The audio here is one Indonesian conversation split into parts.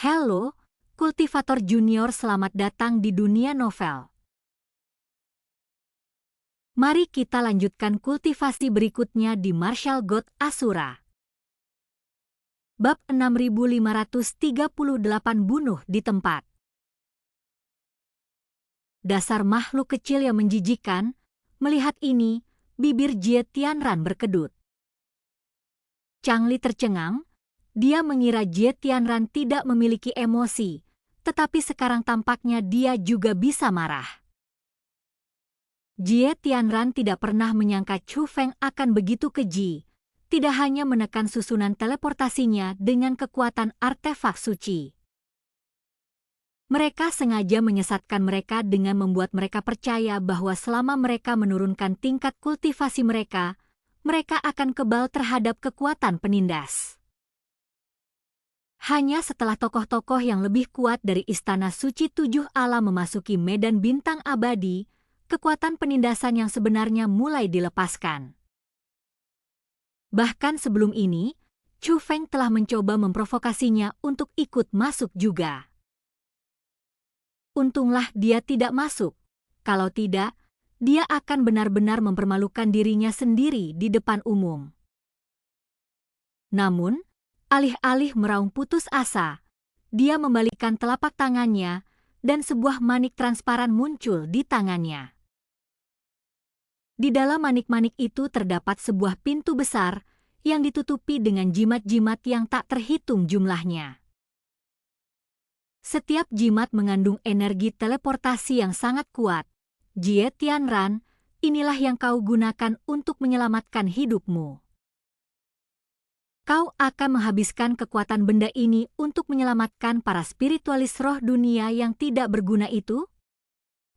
Halo, kultivator junior, selamat datang di dunia novel. Mari kita lanjutkan kultivasi berikutnya di Martial God Asura. Bab 6538 bunuh di tempat. Dasar makhluk kecil yang menjijikan, melihat ini, bibir Jie Tianran berkedut. Changli tercengang, dia mengira Jie Tianran tidak memiliki emosi, tetapi sekarang tampaknya dia juga bisa marah. Jie Tianran tidak pernah menyangka Chu Feng akan begitu keji, tidak hanya menekan susunan teleportasinya dengan kekuatan artefak suci. Mereka sengaja menyesatkan mereka dengan membuat mereka percaya bahwa selama mereka menurunkan tingkat kultivasi mereka akan kebal terhadap kekuatan penindas. Hanya setelah tokoh-tokoh yang lebih kuat dari Istana Suci Tujuh Alam memasuki medan bintang abadi, kekuatan penindasan yang sebenarnya mulai dilepaskan. Bahkan sebelum ini, Chu Feng telah mencoba memprovokasinya untuk ikut masuk juga. Untunglah dia tidak masuk, kalau tidak, dia akan benar-benar mempermalukan dirinya sendiri di depan umum. Namun, alih-alih meraung putus asa, dia membalikkan telapak tangannya dan sebuah manik transparan muncul di tangannya. Di dalam manik-manik itu terdapat sebuah pintu besar yang ditutupi dengan jimat-jimat yang tak terhitung jumlahnya. Setiap jimat mengandung energi teleportasi yang sangat kuat. Jie Tianran, inilah yang kau gunakan untuk menyelamatkan hidupmu. Kau akan menghabiskan kekuatan benda ini untuk menyelamatkan para spiritualis roh dunia yang tidak berguna itu?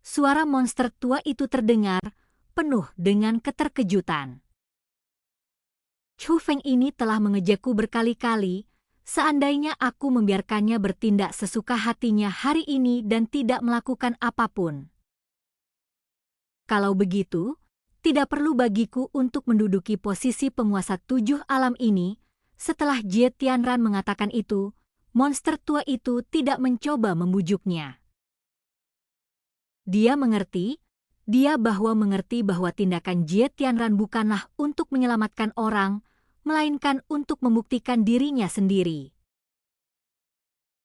Suara monster tua itu terdengar, penuh dengan keterkejutan. Chu Feng ini telah mengejakku berkali-kali, seandainya aku membiarkannya bertindak sesuka hatinya hari ini dan tidak melakukan apapun. Kalau begitu, tidak perlu bagiku untuk menduduki posisi penguasa tujuh alam ini. Setelah Jie Tianran mengatakan itu, monster tua itu tidak mencoba membujuknya. Dia mengerti bahwa tindakan Jie Tianran bukanlah untuk menyelamatkan orang, melainkan untuk membuktikan dirinya sendiri.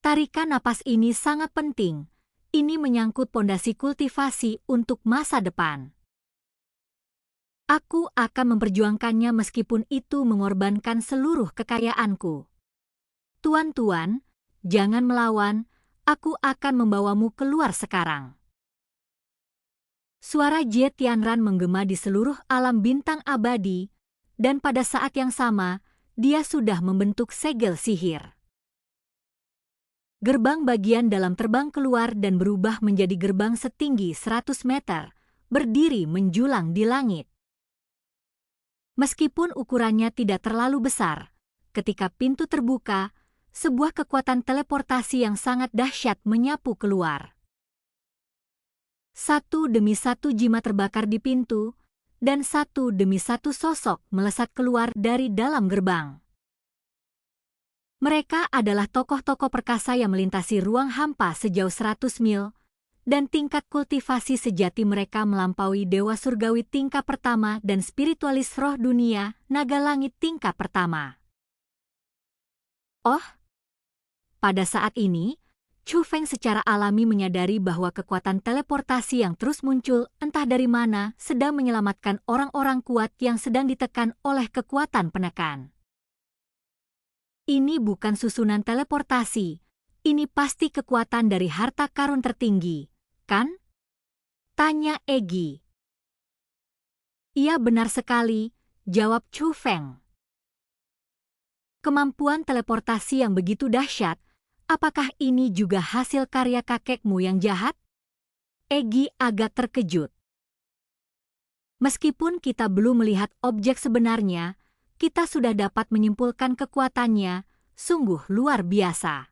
Tarikan napas ini sangat penting. Ini menyangkut pondasi kultivasi untuk masa depan. Aku akan memperjuangkannya meskipun itu mengorbankan seluruh kekayaanku. Tuan-tuan, jangan melawan, aku akan membawamu keluar sekarang. Suara Jie Tianran menggema di seluruh alam bintang abadi, dan pada saat yang sama, dia sudah membentuk segel sihir. Gerbang bagian dalam terbang keluar dan berubah menjadi gerbang setinggi 100 meter, berdiri menjulang di langit. Meskipun ukurannya tidak terlalu besar, ketika pintu terbuka, sebuah kekuatan teleportasi yang sangat dahsyat menyapu keluar. Satu demi satu jimat terbakar di pintu, dan satu demi satu sosok melesat keluar dari dalam gerbang. Mereka adalah tokoh-tokoh perkasa yang melintasi ruang hampa sejauh 100 mil, dan tingkat kultivasi sejati mereka melampaui Dewa Surgawi tingkat pertama dan spiritualis roh dunia naga langit tingkat pertama. Oh, pada saat ini, Chu Feng secara alami menyadari bahwa kekuatan teleportasi yang terus muncul entah dari mana sedang menyelamatkan orang-orang kuat yang sedang ditekan oleh kekuatan penekan. Ini bukan susunan teleportasi, ini pasti kekuatan dari harta karun tertinggi, kan? Tanya Egi. Iya, benar sekali, jawab Chu Feng. Kemampuan teleportasi yang begitu dahsyat, apakah ini juga hasil karya kakekmu yang jahat? Egi agak terkejut. Meskipun kita belum melihat objek sebenarnya, kita sudah dapat menyimpulkan kekuatannya, sungguh luar biasa.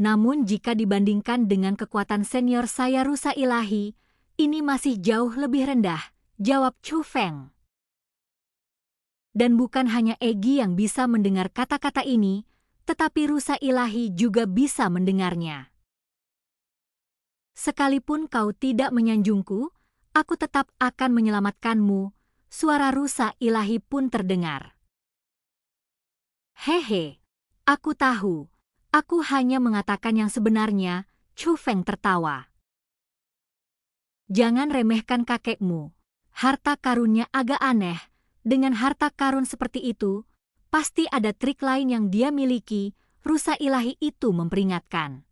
Namun jika dibandingkan dengan kekuatan senior saya Rusa Ilahi, ini masih jauh lebih rendah, jawab Chu Feng. Dan bukan hanya Egi yang bisa mendengar kata-kata ini, tetapi rusa ilahi juga bisa mendengarnya. Sekalipun kau tidak menyanjungku, aku tetap akan menyelamatkanmu, suara rusa ilahi pun terdengar. Hehe, aku tahu, aku hanya mengatakan yang sebenarnya, Chu Feng tertawa. Jangan remehkan kakekmu, harta karunnya agak aneh, dengan harta karun seperti itu, pasti ada trik lain yang dia miliki, rusa ilahi itu memperingatkan.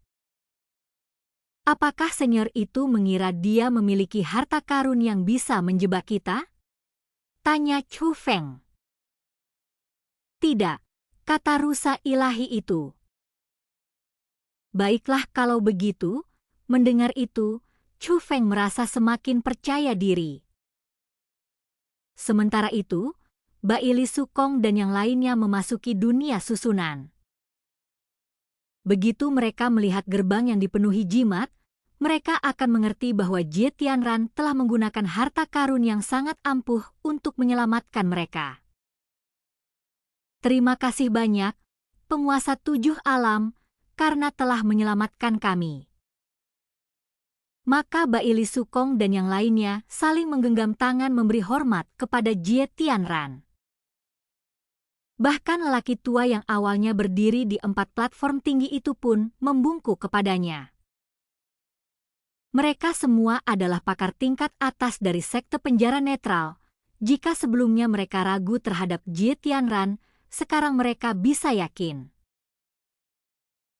Apakah senior itu mengira dia memiliki harta karun yang bisa menjebak kita? Tanya Chu Feng. Tidak, kata rusa ilahi itu. Baiklah kalau begitu, mendengar itu, Chu Feng merasa semakin percaya diri. Sementara itu, Baili Sukong dan yang lainnya memasuki dunia susunan. Begitu mereka melihat gerbang yang dipenuhi jimat, mereka akan mengerti bahwa Jie Tianran telah menggunakan harta karun yang sangat ampuh untuk menyelamatkan mereka. Terima kasih banyak, penguasa 7 alam, karena telah menyelamatkan kami. Maka Baili Sukong dan yang lainnya saling menggenggam tangan memberi hormat kepada Jie Tianran. Bahkan lelaki tua yang awalnya berdiri di 4 platform tinggi itu pun membungkuk kepadanya. Mereka semua adalah pakar tingkat atas dari sekte penjara netral. Jika sebelumnya mereka ragu terhadap Jie Tianran, sekarang mereka bisa yakin.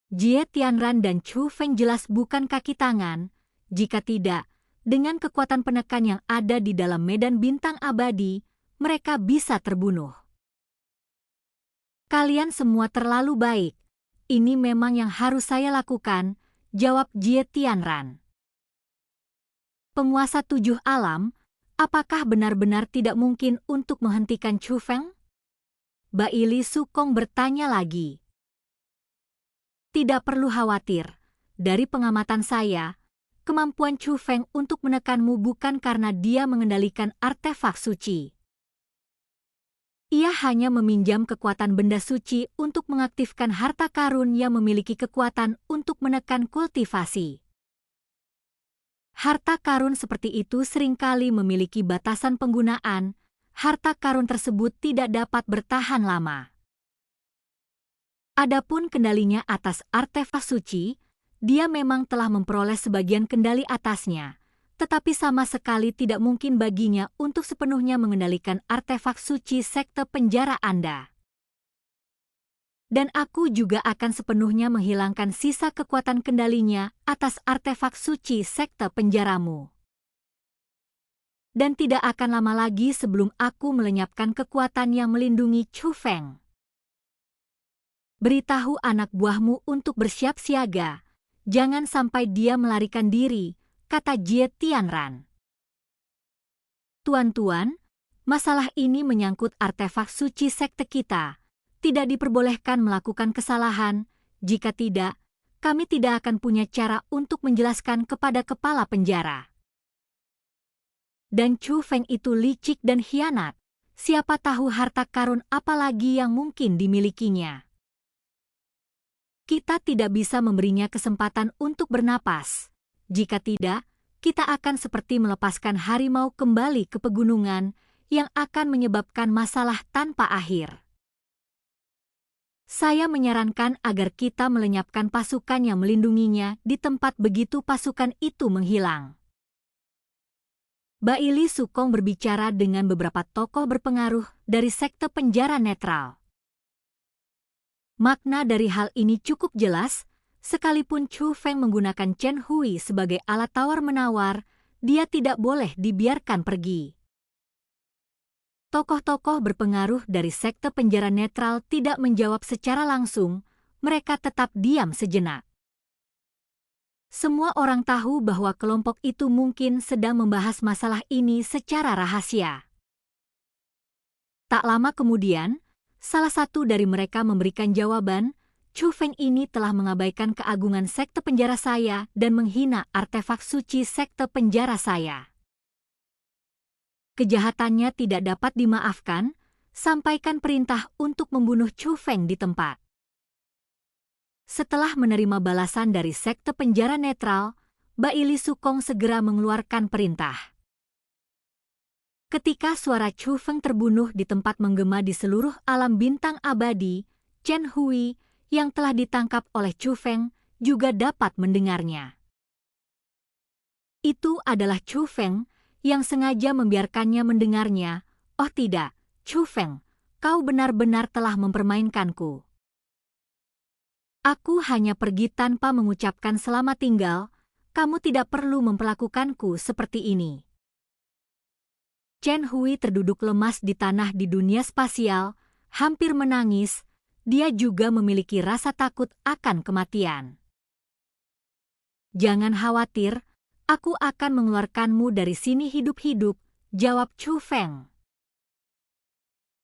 Jie Tianran dan Chu Feng jelas bukan kaki tangan. Jika tidak, dengan kekuatan penekan yang ada di dalam medan bintang abadi, mereka bisa terbunuh. Kalian semua terlalu baik. Ini memang yang harus saya lakukan, jawab Jie Tianran. Penguasa 7 alam, apakah benar-benar tidak mungkin untuk menghentikan Chu Feng? Baili Sukong bertanya lagi. Tidak perlu khawatir, dari pengamatan saya, kemampuan Chu Feng untuk menekanmu bukan karena dia mengendalikan artefak suci. Ia hanya meminjam kekuatan benda suci untuk mengaktifkan harta karun yang memiliki kekuatan untuk menekan kultivasi. Harta karun seperti itu seringkali memiliki batasan penggunaan, harta karun tersebut tidak dapat bertahan lama. Adapun kendalinya atas artefak suci, dia memang telah memperoleh sebagian kendali atasnya, tetapi sama sekali tidak mungkin baginya untuk sepenuhnya mengendalikan artefak suci sekte penjara Anda. Dan aku juga akan sepenuhnya menghilangkan sisa kekuatan kendalinya atas artefak suci sekte penjaramu. Dan tidak akan lama lagi sebelum aku melenyapkan kekuatan yang melindungi Chu Feng. Beritahu anak buahmu untuk bersiap siaga. Jangan sampai dia melarikan diri, kata Jie Tianran. Tuan-tuan, masalah ini menyangkut artefak suci sekte kita. Tidak diperbolehkan melakukan kesalahan. Jika tidak, kami tidak akan punya cara untuk menjelaskan kepada kepala penjara. Dan Chu Feng itu licik dan khianat. Siapa tahu harta karun apa lagi yang mungkin dimilikinya. Kita tidak bisa memberinya kesempatan untuk bernapas. Jika tidak, kita akan seperti melepaskan harimau kembali ke pegunungan yang akan menyebabkan masalah tanpa akhir. Saya menyarankan agar kita melenyapkan pasukan yang melindunginya di tempat begitu pasukan itu menghilang. Baili Sukong berbicara dengan beberapa tokoh berpengaruh dari sekte penjara netral. Makna dari hal ini cukup jelas, sekalipun Chu Feng menggunakan Chen Hui sebagai alat tawar-menawar, dia tidak boleh dibiarkan pergi. Tokoh-tokoh berpengaruh dari sekte penjara netral tidak menjawab secara langsung, mereka tetap diam sejenak. Semua orang tahu bahwa kelompok itu mungkin sedang membahas masalah ini secara rahasia. Tak lama kemudian, salah satu dari mereka memberikan jawaban, Chu Feng ini telah mengabaikan keagungan sekte penjara saya dan menghina artefak suci sekte penjara saya. Kejahatannya tidak dapat dimaafkan, sampaikan perintah untuk membunuh Chu Feng di tempat. Setelah menerima balasan dari sekte penjara netral, Baili Sukong segera mengeluarkan perintah. Ketika suara Chu Feng terbunuh di tempat menggema di seluruh alam bintang abadi, Chen Hui yang telah ditangkap oleh Chu Feng juga dapat mendengarnya. Itu adalah Chu Feng yang sengaja membiarkannya mendengarnya. Oh tidak, Chu Feng, kau benar-benar telah mempermainkanku. Aku hanya pergi tanpa mengucapkan selamat tinggal, kamu tidak perlu memperlakukanku seperti ini. Chen Hui terduduk lemas di tanah di dunia spasial, hampir menangis. Dia juga memiliki rasa takut akan kematian. Jangan khawatir, aku akan mengeluarkanmu dari sini hidup-hidup, jawab Chu Feng.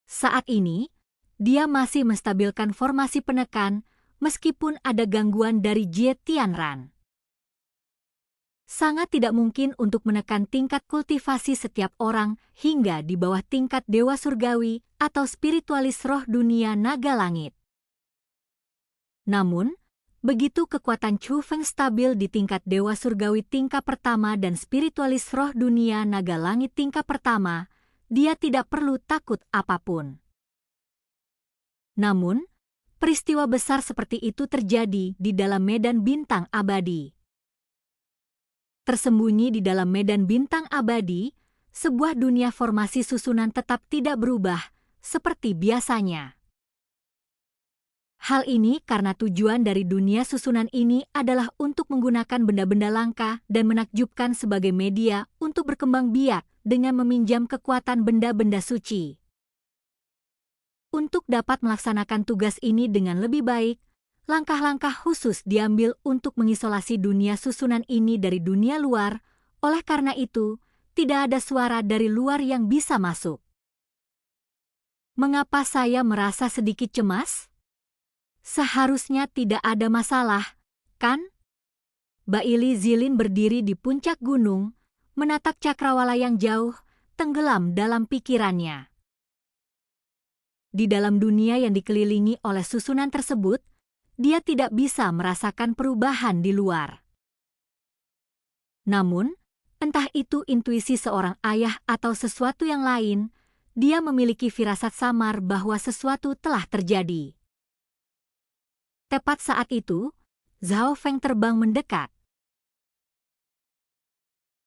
Saat ini, dia masih menstabilkan formasi penekan meskipun ada gangguan dari Jie Tianran. Sangat tidak mungkin untuk menekan tingkat kultivasi setiap orang hingga di bawah tingkat dewa surgawi atau spiritualis roh dunia naga langit. Namun, begitu kekuatan Chu Feng stabil di tingkat dewa surgawi tingkat pertama dan spiritualis roh dunia naga langit tingkat pertama, dia tidak perlu takut apapun. Namun, peristiwa besar seperti itu terjadi di dalam medan bintang abadi. Tersembunyi di dalam medan bintang abadi, sebuah dunia formasi susunan tetap tidak berubah seperti biasanya. Hal ini karena tujuan dari dunia susunan ini adalah untuk menggunakan benda-benda langka dan menakjubkan sebagai media untuk berkembang biak dengan meminjam kekuatan benda-benda suci. Untuk dapat melaksanakan tugas ini dengan lebih baik, langkah-langkah khusus diambil untuk mengisolasi dunia susunan ini dari dunia luar. Oleh karena itu, tidak ada suara dari luar yang bisa masuk. Mengapa saya merasa sedikit cemas? Seharusnya tidak ada masalah, kan? Baili Zilin berdiri di puncak gunung, menatap cakrawala yang jauh, tenggelam dalam pikirannya. Di dalam dunia yang dikelilingi oleh susunan tersebut, dia tidak bisa merasakan perubahan di luar. Namun, entah itu intuisi seorang ayah atau sesuatu yang lain, dia memiliki firasat samar bahwa sesuatu telah terjadi. Tepat saat itu, Zhao Feng terbang mendekat.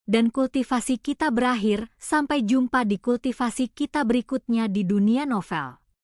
Dan kultivasi kita berakhir, sampai jumpa di kultivasi kita berikutnya di dunia novel.